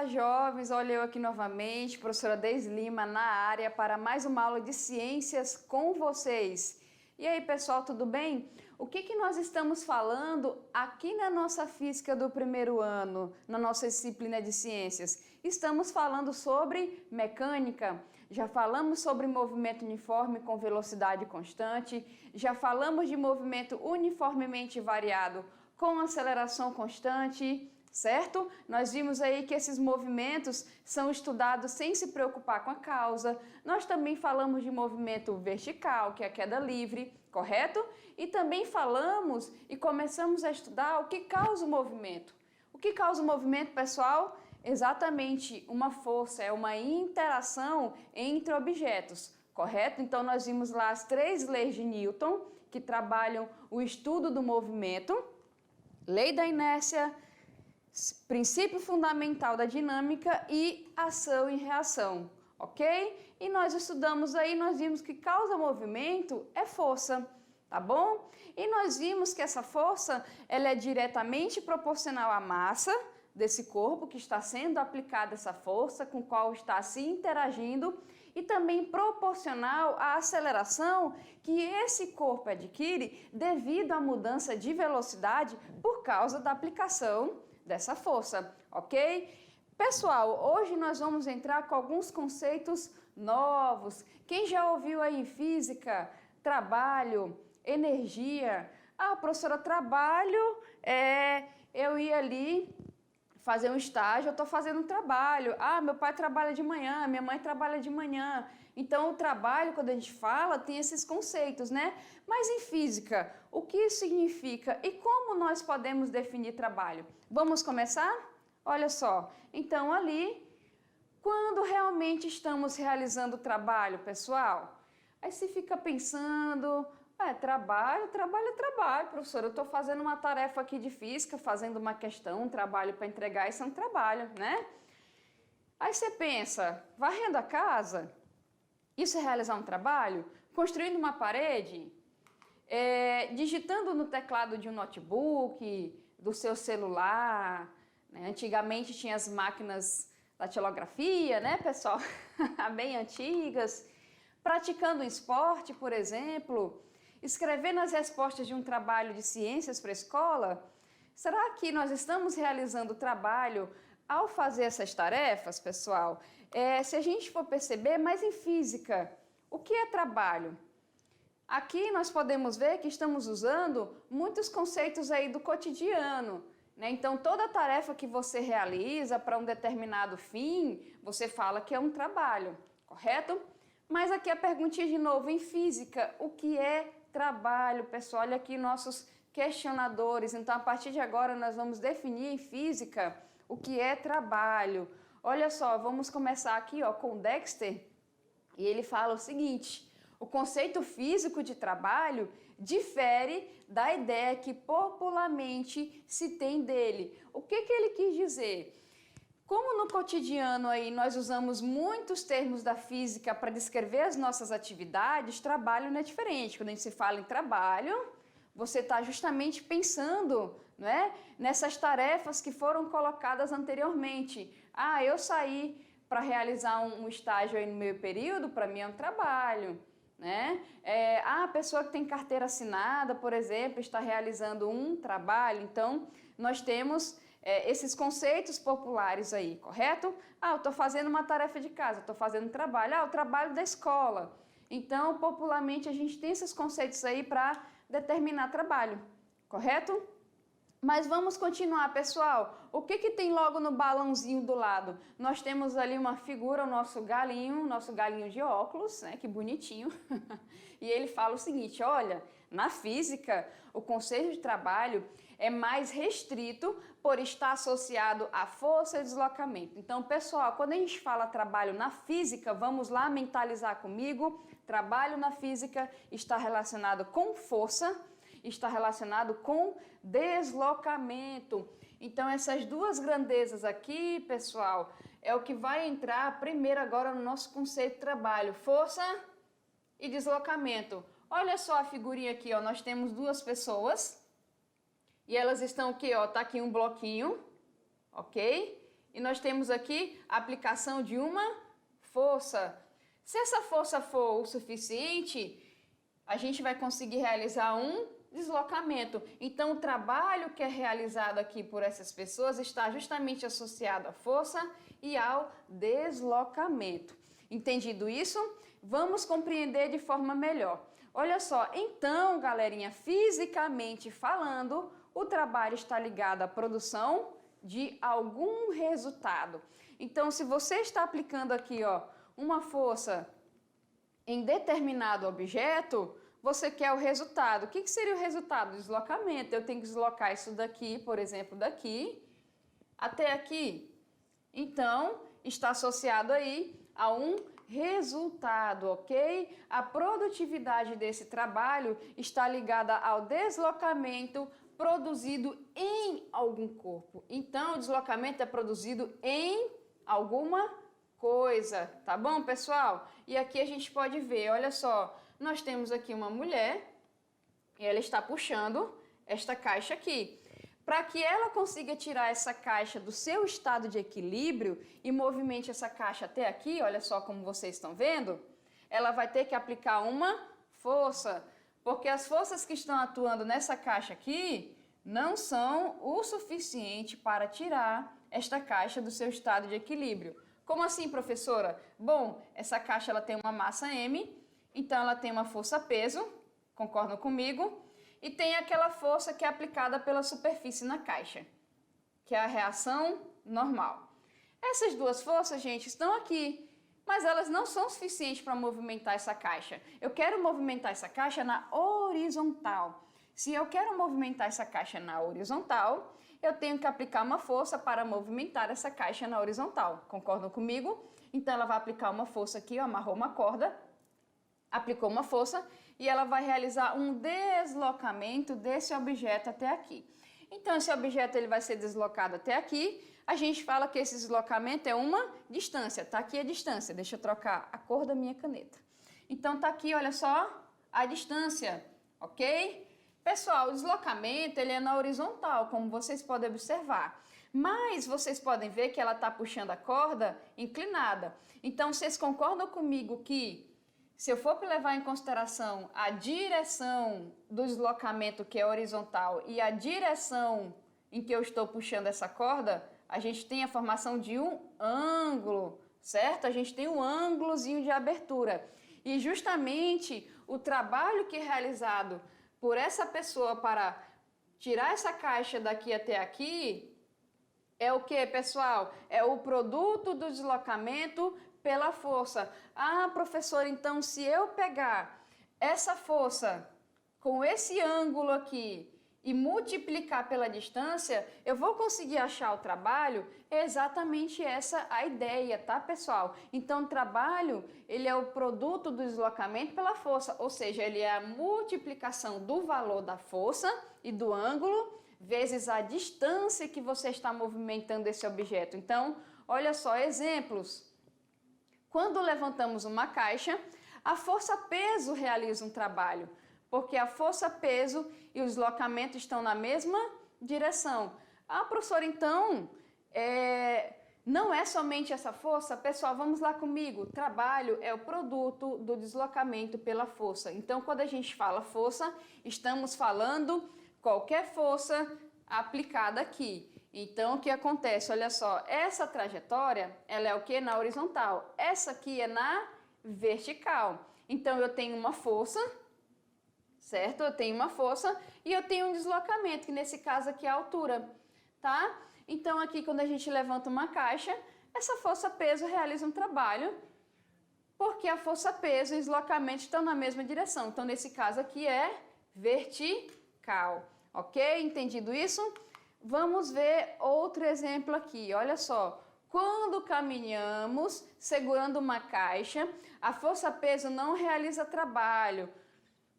Olá, jovens! Olha eu aqui novamente, professora Deise Lima, na área para mais uma aula de ciências com vocês. E aí, pessoal, tudo bem? O que nós estamos falando aqui na nossa física do primeiro ano, na nossa disciplina de ciências? Estamos falando sobre mecânica, já falamos sobre movimento uniforme com velocidade constante, já falamos de movimento uniformemente variado com aceleração constante, certo? Nós vimos aí que esses movimentos são estudados sem se preocupar com a causa. Nós também falamos de movimento vertical, que é a queda livre, correto? E também falamos e começamos a estudar o que causa o movimento. O que causa o movimento, pessoal? Exatamente uma força, é uma interação entre objetos, correto? Então nós vimos lá as 3 leis de Newton, que trabalham o estudo do movimento, lei da inércia, princípio fundamental da dinâmica e ação e reação, ok? E nós estudamos aí, nós vimos que causa movimento é força, tá bom? E nós vimos que essa força, ela é diretamente proporcional à massa desse corpo que está sendo aplicada essa força, com o qual está se interagindo, e também proporcional à aceleração que esse corpo adquire devido à mudança de velocidade por causa da aplicação dessa força, ok? Pessoal, hoje nós vamos entrar com alguns conceitos novos. Quem já ouviu aí em física, trabalho, energia? Ah, professora, trabalho eu ia ali fazer um estágio, eu estou fazendo um trabalho. Ah, meu pai trabalha de manhã, minha mãe trabalha de manhã. Então, o trabalho, quando a gente fala, tem esses conceitos, né? Mas em física, o que isso significa e como nós podemos definir trabalho? Vamos começar? Olha só, então ali, quando realmente estamos realizando o trabalho, pessoal, aí você fica pensando... trabalho, professor. Eu estou fazendo uma tarefa aqui de física, fazendo uma questão, um trabalho para entregar, isso é um trabalho, né? Aí você pensa, varrendo a casa, isso é realizar um trabalho? Construindo uma parede? Digitando no teclado de um notebook, do seu celular, né? Antigamente tinha as máquinas da datilografia, né, pessoal? Bem antigas. Praticando um esporte, por exemplo... Escrevendo as respostas de um trabalho de ciências para a escola? Será que nós estamos realizando o trabalho ao fazer essas tarefas, pessoal? Se a gente for perceber, mas em física, o que é trabalho? Aqui nós podemos ver que estamos usando muitos conceitos aí do cotidiano, né? Então toda tarefa que você realiza para um determinado fim, você fala que é um trabalho, correto? Mas aqui a perguntinha de novo, em física, o que é trabalho, pessoal? Olha aqui nossos questionadores. Então, a partir de agora, nós vamos definir em física o que é trabalho. Olha só, vamos começar aqui ó, com o Dexter, e ele fala o seguinte: o conceito físico de trabalho difere da ideia que popularmente se tem dele. O que ele quis dizer? Como no cotidiano aí nós usamos muitos termos da física para descrever as nossas atividades, trabalho não é diferente. Quando a gente se fala em trabalho, você está justamente pensando, né, nessas tarefas que foram colocadas anteriormente. Ah, eu saí para realizar um estágio aí no meio período, para mim é um trabalho. Né? A pessoa que tem carteira assinada, por exemplo, está realizando um trabalho. Então, nós temos esses conceitos populares aí, correto? Ah, eu estou fazendo uma tarefa de casa, estou fazendo um trabalho. Ah, o trabalho da escola. Então, popularmente, a gente tem esses conceitos aí para determinar trabalho, correto? Mas vamos continuar, pessoal. O que tem logo no balãozinho do lado? Nós temos ali uma figura, o nosso galinho de óculos, né? Que bonitinho. E ele fala o seguinte, olha, na física, o conceito de trabalho é mais restrito por estar associado à força e deslocamento. Então, pessoal, quando a gente fala trabalho na física, vamos lá mentalizar comigo. Trabalho na física está relacionado com força, está relacionado com deslocamento. Então essas duas grandezas aqui, pessoal, é o que vai entrar primeiro agora no nosso conceito de trabalho, força e deslocamento. Olha só a figurinha aqui, ó, nós temos duas pessoas e elas estão aqui, ó, tá aqui um bloquinho, ok? E nós temos aqui a aplicação de uma força. Se essa força for o suficiente, a gente vai conseguir realizar um deslocamento. Então, o trabalho que é realizado aqui por essas pessoas está justamente associado à força e ao deslocamento. Entendido isso? Vamos compreender de forma melhor. Olha só, então, galerinha, fisicamente falando, o trabalho está ligado à produção de algum resultado. Então, se você está aplicando aqui, ó, uma força em determinado objeto, você quer o resultado. O que seria o resultado? Deslocamento. Eu tenho que deslocar isso daqui, por exemplo, daqui até aqui. Então, está associado aí a um resultado, ok? A produtividade desse trabalho está ligada ao deslocamento produzido em algum corpo. Então, o deslocamento é produzido em alguma coisa, tá bom, pessoal? E aqui a gente pode ver, olha só, nós temos aqui uma mulher e ela está puxando esta caixa aqui. Para que ela consiga tirar essa caixa do seu estado de equilíbrio e movimente essa caixa até aqui, olha só como vocês estão vendo, ela vai ter que aplicar uma força, porque as forças que estão atuando nessa caixa aqui não são o suficiente para tirar esta caixa do seu estado de equilíbrio. Como assim, professora? Bom, essa caixa ela tem uma massa M, então ela tem uma força-peso, concordam comigo? E tem aquela força que é aplicada pela superfície na caixa, que é a reação normal. Essas duas forças, gente, estão aqui, mas elas não são suficientes para movimentar essa caixa. Eu quero movimentar essa caixa na horizontal. Se eu quero movimentar essa caixa na horizontal, eu tenho que aplicar uma força para movimentar essa caixa na horizontal. Concordam comigo? Então ela vai aplicar uma força aqui, ó, amarrou uma corda, aplicou uma força e ela vai realizar um deslocamento desse objeto até aqui. Então esse objeto ele vai ser deslocado até aqui. A gente fala que esse deslocamento é uma distância. Tá aqui a distância. Deixa eu trocar a cor da minha caneta. Então tá aqui, olha só, a distância, ok? Pessoal, o deslocamento ele é na horizontal, como vocês podem observar. Mas vocês podem ver que ela está puxando a corda inclinada. Então vocês concordam comigo que se eu for levar em consideração a direção do deslocamento que é horizontal e a direção em que eu estou puxando essa corda, a gente tem a formação de um ângulo, certo? A gente tem um ângulozinho de abertura. E justamente o trabalho que é realizado por essa pessoa para tirar essa caixa daqui até aqui é o que, pessoal? É o produto do deslocamento pela força. Ah, professor, então se eu pegar essa força com esse ângulo aqui e multiplicar pela distância, eu vou conseguir achar o trabalho? É exatamente essa a ideia, tá, pessoal? Então, o trabalho, ele é o produto do deslocamento pela força, ou seja, ele é a multiplicação do valor da força e do ângulo vezes a distância que você está movimentando esse objeto. Então, olha só, exemplos. Quando levantamos uma caixa, a força-peso realiza um trabalho, porque a força-peso e o deslocamento estão na mesma direção. Ah, professor, então, não é somente essa força? Pessoal, vamos lá comigo. Trabalho é o produto do deslocamento pela força. Então, quando a gente fala força, estamos falando qualquer força aplicada aqui. Então, o que acontece? Olha só, essa trajetória, ela é o que? Na horizontal. Essa aqui é na vertical. Então, eu tenho uma força, certo? Eu tenho uma força e eu tenho um deslocamento, que nesse caso aqui é a altura, tá? Então, aqui, quando a gente levanta uma caixa, essa força-peso realiza um trabalho, porque a força-peso e o deslocamento estão na mesma direção. Então, nesse caso aqui é vertical, ok? Entendido isso? Vamos ver outro exemplo aqui, olha só. Quando caminhamos segurando uma caixa, a força-peso não realiza trabalho,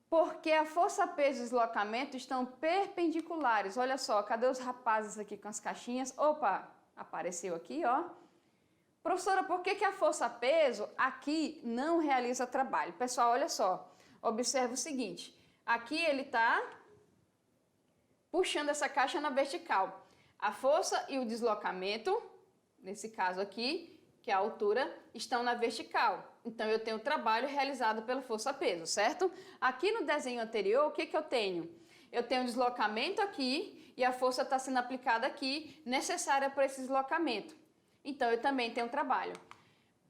porque a força-peso e o deslocamento estão perpendiculares. Olha só, cadê os rapazes aqui com as caixinhas? Opa, apareceu aqui, ó. Professora, por que a força-peso aqui não realiza trabalho? Pessoal, olha só, observa o seguinte. Aqui ele está puxando essa caixa na vertical. A força e o deslocamento nesse caso aqui, que é a altura, estão na vertical. Então, eu tenho o trabalho realizado pela força-peso, certo? Aqui no desenho anterior, o que eu tenho? Eu tenho um deslocamento aqui e a força está sendo aplicada aqui, necessária para esse deslocamento. Então, eu também tenho trabalho.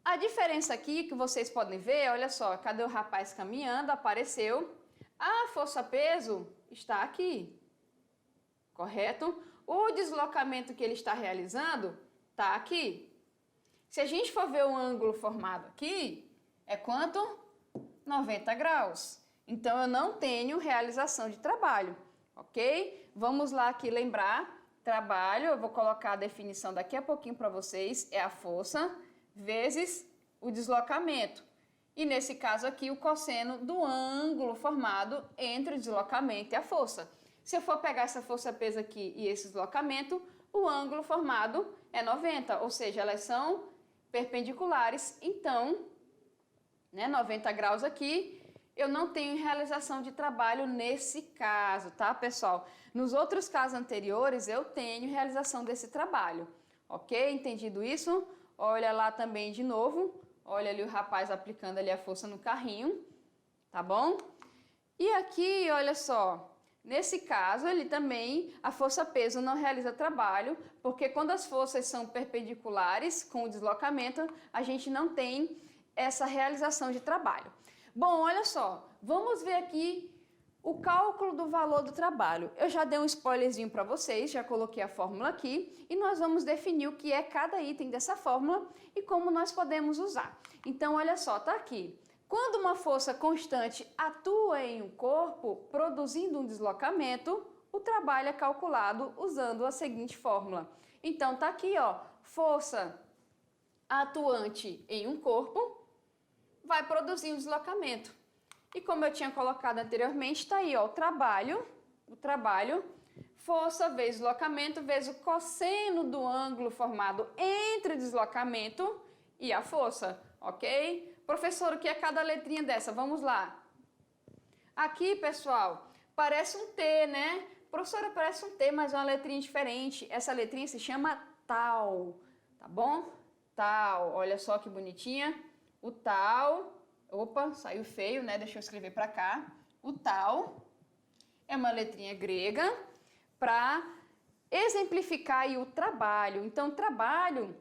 A diferença aqui que vocês podem ver, olha só, cadê o rapaz caminhando? Apareceu. A força-peso está aqui, correto? O deslocamento que ele está realizando está aqui. Se a gente for ver o ângulo formado aqui, é quanto? 90 graus. Então, eu não tenho realização de trabalho, ok? Vamos lá aqui lembrar. Trabalho, eu vou colocar a definição daqui a pouquinho para vocês, é a força vezes o deslocamento. E nesse caso aqui, o cosseno do ângulo formado entre o deslocamento e a força. Se eu for pegar essa força-peso aqui e esse deslocamento, o ângulo formado é 90, ou seja, elas são perpendiculares. Então, 90 graus aqui, eu não tenho realização de trabalho nesse caso, tá, pessoal? Nos outros casos anteriores, eu tenho realização desse trabalho, ok? Entendido isso? Olha lá também de novo, olha ali o rapaz aplicando ali a força no carrinho, tá bom? E aqui, olha só, nesse caso, ele também, a força-peso não realiza trabalho, porque quando as forças são perpendiculares com o deslocamento, a gente não tem essa realização de trabalho. Bom, olha só, vamos ver aqui o cálculo do valor do trabalho. Eu já dei um spoilerzinho para vocês, já coloquei a fórmula aqui e nós vamos definir o que é cada item dessa fórmula e como nós podemos usar. Então, olha só, tá aqui. Quando uma força constante atua em um corpo, produzindo um deslocamento, o trabalho é calculado usando a seguinte fórmula. Então, tá aqui, ó, força atuante em um corpo vai produzir um deslocamento. E como eu tinha colocado anteriormente, está aí, ó, o trabalho, força vezes deslocamento vezes o cosseno do ângulo formado entre o deslocamento e a força, ok? Professor, o que é cada letrinha dessa? Vamos lá. Aqui, pessoal, parece um T, né? Professora, parece um T, mas é uma letrinha diferente. Essa letrinha se chama tal, tá bom? Tal, olha só que bonitinha. O tal, opa, saiu feio, né? Deixa eu escrever para cá. O tal é uma letrinha grega para exemplificar aí o trabalho. Então, trabalho,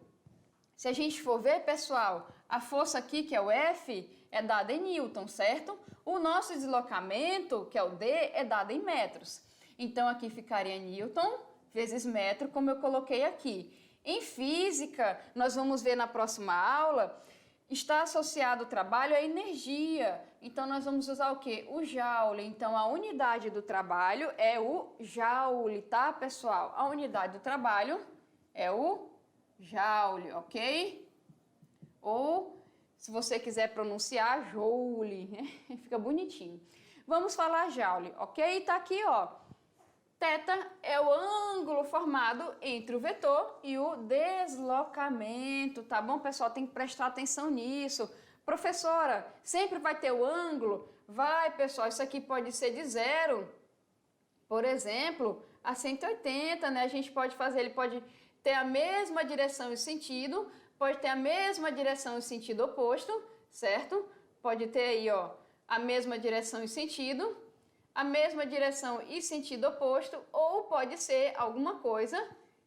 se a gente for ver, pessoal, a força aqui, que é o F, é dada em newton, certo? O nosso deslocamento, que é o D, é dado em metros. Então, aqui ficaria newton vezes metro, como eu coloquei aqui. Em física, nós vamos ver na próxima aula, está associado o trabalho à energia. Então, nós vamos usar o quê? O joule. Então, a unidade do trabalho é o joule, tá, pessoal? A unidade do trabalho é o joule, ok? Ou, se você quiser pronunciar, joule, né? Fica bonitinho. Vamos falar joule, ok? Tá aqui, ó. Θ é o ângulo formado entre o vetor e o deslocamento, tá bom, pessoal? Tem que prestar atenção nisso. Professora, sempre vai ter o ângulo? Vai, pessoal, isso aqui pode ser de 0, por exemplo, a 180, né? A gente pode fazer, ele pode ter a mesma direção e sentido, pode ter a mesma direção e sentido oposto, certo? Pode ter aí, ó, a mesma direção e sentido, a mesma direção e sentido oposto, ou pode ser alguma coisa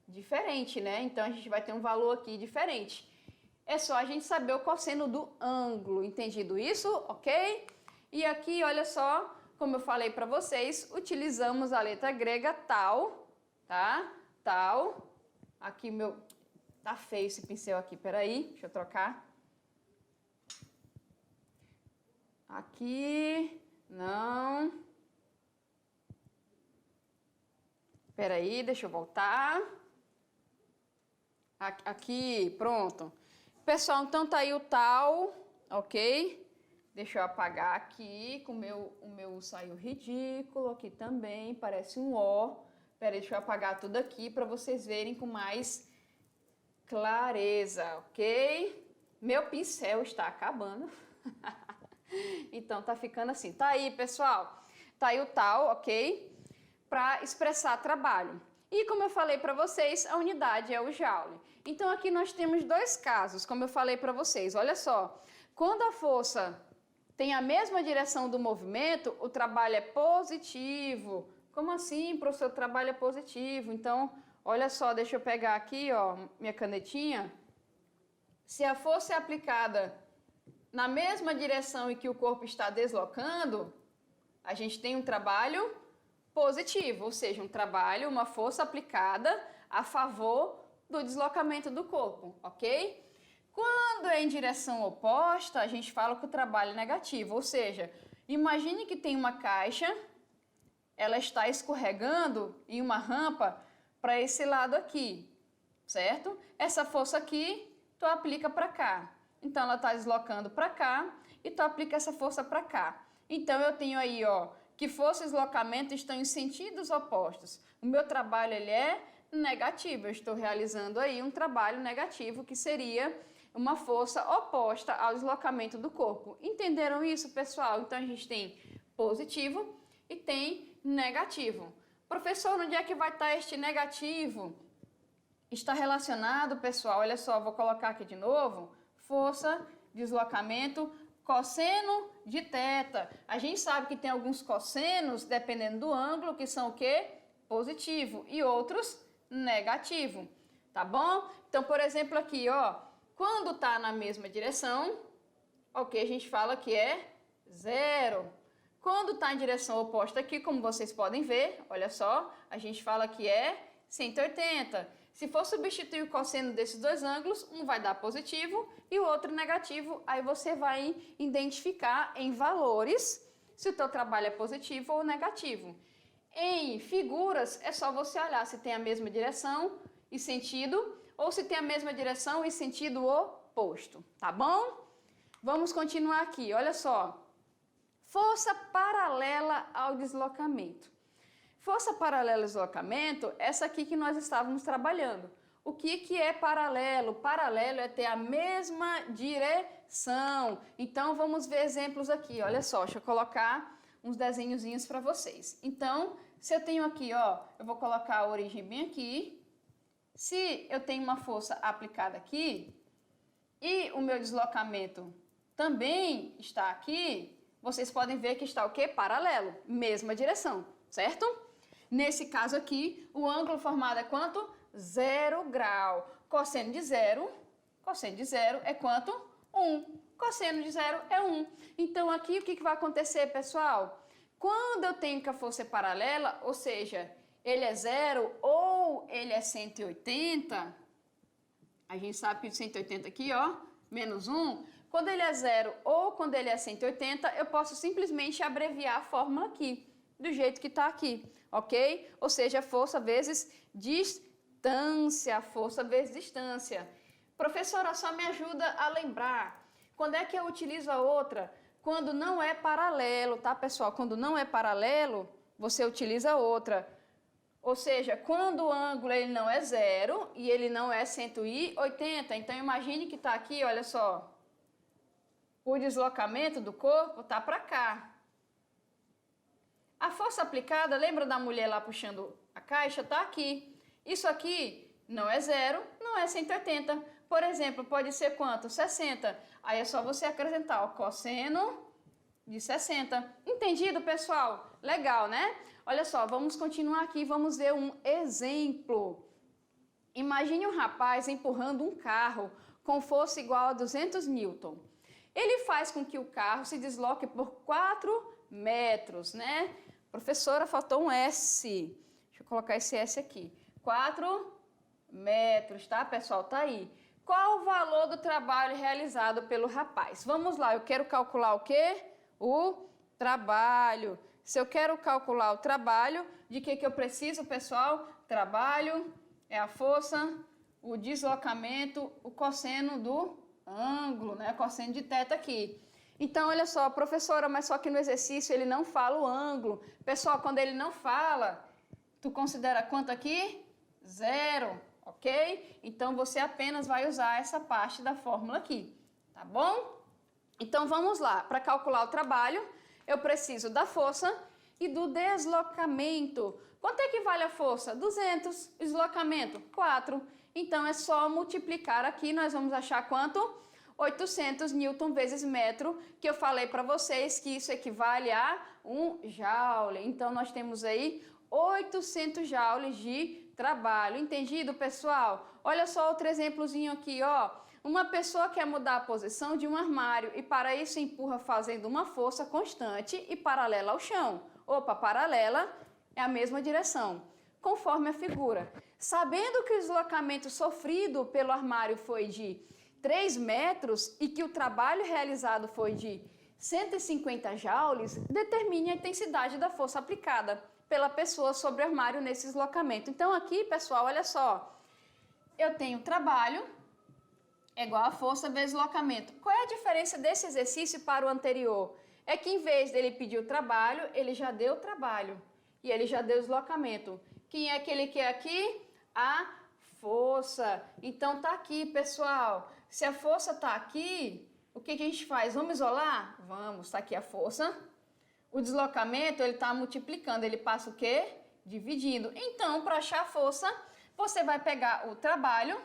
diferente, né? Então, a gente vai ter um valor aqui diferente. É só a gente saber o cosseno do ângulo, entendido isso? Ok? E aqui, olha só, como eu falei para vocês, utilizamos a letra grega tal, tá? Tal. Aqui meu... Tá feio esse pincel aqui, peraí, deixa eu trocar. Aqui, não... Peraí, deixa eu voltar. Aqui, pronto. Pessoal, então tá aí o tal, ok? Deixa eu apagar aqui, que o meu saiu ridículo aqui também, parece um O. Peraí, deixa eu apagar tudo aqui para vocês verem com mais clareza, ok? Meu pincel está acabando. Então tá ficando assim. Tá aí, pessoal. Tá aí o tal, ok? Para expressar trabalho. E como eu falei para vocês, a unidade é o joule. Então aqui nós temos dois casos, como eu falei para vocês. Olha só, quando a força tem a mesma direção do movimento, o trabalho é positivo. Como assim, professor, o trabalho é positivo? Então, olha só, deixa eu pegar aqui, ó, minha canetinha. Se a força é aplicada na mesma direção em que o corpo está deslocando, a gente tem um trabalho positivo, ou seja, um trabalho, uma força aplicada a favor do deslocamento do corpo, ok? Quando é em direção oposta, a gente fala que o trabalho é negativo, ou seja, imagine que tem uma caixa, ela está escorregando em uma rampa para esse lado aqui, certo? Essa força aqui, tu aplica para cá. Então, ela está deslocando para cá e tu aplica essa força para cá. Então, eu tenho aí, ó, que força e deslocamento estão em sentidos opostos. O meu trabalho, ele é negativo. Eu estou realizando aí um trabalho negativo, que seria uma força oposta ao deslocamento do corpo. Entenderam isso, pessoal? Então, a gente tem positivo e tem negativo. Professor, onde é que vai estar este negativo? Está relacionado, pessoal, olha só, vou colocar aqui de novo, força, deslocamento, cosseno de θ. A gente sabe que tem alguns cossenos, dependendo do ângulo, que são o quê? Positivo, e outros negativo, tá bom? Então, por exemplo, aqui, ó, quando está na mesma direção, ok, a gente fala que é 0. Quando está em direção oposta aqui, como vocês podem ver, olha só, a gente fala que é 180. Se for substituir o cosseno desses dois ângulos, um vai dar positivo e o outro negativo, aí você vai identificar em valores se o teu trabalho é positivo ou negativo. Em figuras, é só você olhar se tem a mesma direção e sentido, ou se tem a mesma direção e sentido oposto, tá bom? Vamos continuar aqui, olha só. Força paralela ao deslocamento. Força paralela ao deslocamento, essa aqui que nós estávamos trabalhando. O que é paralelo? Paralelo é ter a mesma direção. Então, vamos ver exemplos aqui. Olha só, deixa eu colocar uns desenhozinhos para vocês. Então, se eu tenho aqui, ó, eu vou colocar a origem bem aqui. Se eu tenho uma força aplicada aqui e o meu deslocamento também está aqui, vocês podem ver que está o quê? Paralelo, mesma direção, certo? Nesse caso aqui, o ângulo formado é quanto? 0 grau. Cosseno de zero é quanto? 1. Cosseno de zero é 1. Então, aqui o que vai acontecer, pessoal? Quando eu tenho que a força é paralela, ou seja, ele é 0 ou ele é 180, a gente sabe que o 180 aqui, ó, menos 1, quando ele é 0 ou quando ele é 180, eu posso simplesmente abreviar a fórmula aqui, do jeito que está aqui, ok? Ou seja, força vezes distância, força vezes distância. Professora, só me ajuda a lembrar, quando é que eu utilizo a outra? Quando não é paralelo, tá, pessoal? Quando não é paralelo, você utiliza outra. Ou seja, quando o ângulo ele não é 0 e ele não é 180, então imagine que está aqui, olha só, o deslocamento do corpo está para cá. A força aplicada, lembra da mulher lá puxando a caixa? Está aqui. Isso aqui não é 0, não é 180. Por exemplo, pode ser quanto? 60. Aí é só você acrescentar o cosseno de 60. Entendido, pessoal? Legal, né? Olha só, vamos continuar aqui, vamos ver um exemplo. Imagine um rapaz empurrando um carro com força igual a 200 newton. Ele faz com que o carro se desloque por 4 metros, né? Professora, faltou um S. Deixa eu colocar esse S aqui. 4 metros, tá, pessoal? Tá aí. Qual o valor do trabalho realizado pelo rapaz? Vamos lá, eu quero calcular o quê? O trabalho. Se eu quero calcular o trabalho, de que eu preciso, pessoal? Trabalho é a força, o deslocamento, o cosseno do ângulo, né? Cosseno de θ aqui. Então, olha só, professora, mas só que no exercício ele não fala o ângulo. Pessoal, quando ele não fala, tu considera quanto aqui? 0, ok? Então, você apenas vai usar essa parte da fórmula aqui, tá bom? Então, vamos lá. Para calcular o trabalho, eu preciso da força e do deslocamento. Quanto é que vale a força? 200. Deslocamento? 4. Então, é só multiplicar aqui, nós vamos achar quanto? 800 newton vezes metro, que eu falei para vocês que isso equivale a 1 joule. Então, nós temos aí 800 joules de trabalho. Entendido, pessoal? Olha só outro exemplozinho aqui, ó. Uma pessoa quer mudar a posição de um armário e para isso empurra fazendo uma força constante e paralela ao chão. Opa, paralela é a mesma direção, conforme a figura. Sabendo que o deslocamento sofrido pelo armário foi de 3 metros e que o trabalho realizado foi de 150 joules, determine a intensidade da força aplicada pela pessoa sobre o armário nesse deslocamento. Então aqui, pessoal, olha só, eu tenho trabalho é igual a força vezes deslocamento. Qual é a diferença desse exercício para o anterior? É que em vez dele pedir o trabalho, ele já deu o trabalho e ele já deu o deslocamento. Quem é que ele quer aqui? A força. Então tá aqui, pessoal. Se a força tá aqui, o que a gente faz? Vamos isolar? Vamos, tá aqui a força. O deslocamento, ele tá multiplicando, ele passa o quê? Dividindo. Então, para achar a força, você vai pegar o trabalho,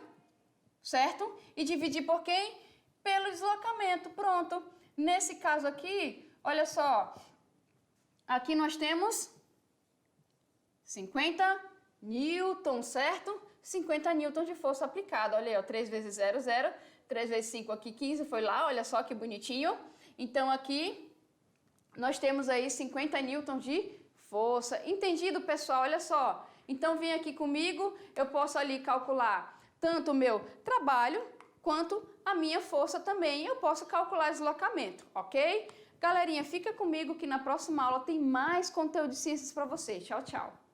certo? E dividir por quem? Pelo deslocamento, pronto. Nesse caso aqui, olha só, aqui nós temos 50 newton, certo? 50 newtons de força aplicada, olha aí, ó, 3 vezes 0, 0, 3 vezes 5 aqui, 15, foi lá, olha só que bonitinho. Então aqui, nós temos aí 50 newtons de força. Entendido, pessoal? Olha só, então vem aqui comigo, eu posso ali calcular tanto o meu trabalho quanto a minha força também. Eu posso calcular deslocamento, ok? Galerinha, fica comigo que na próxima aula tem mais conteúdo de ciências para vocês. Tchau, tchau!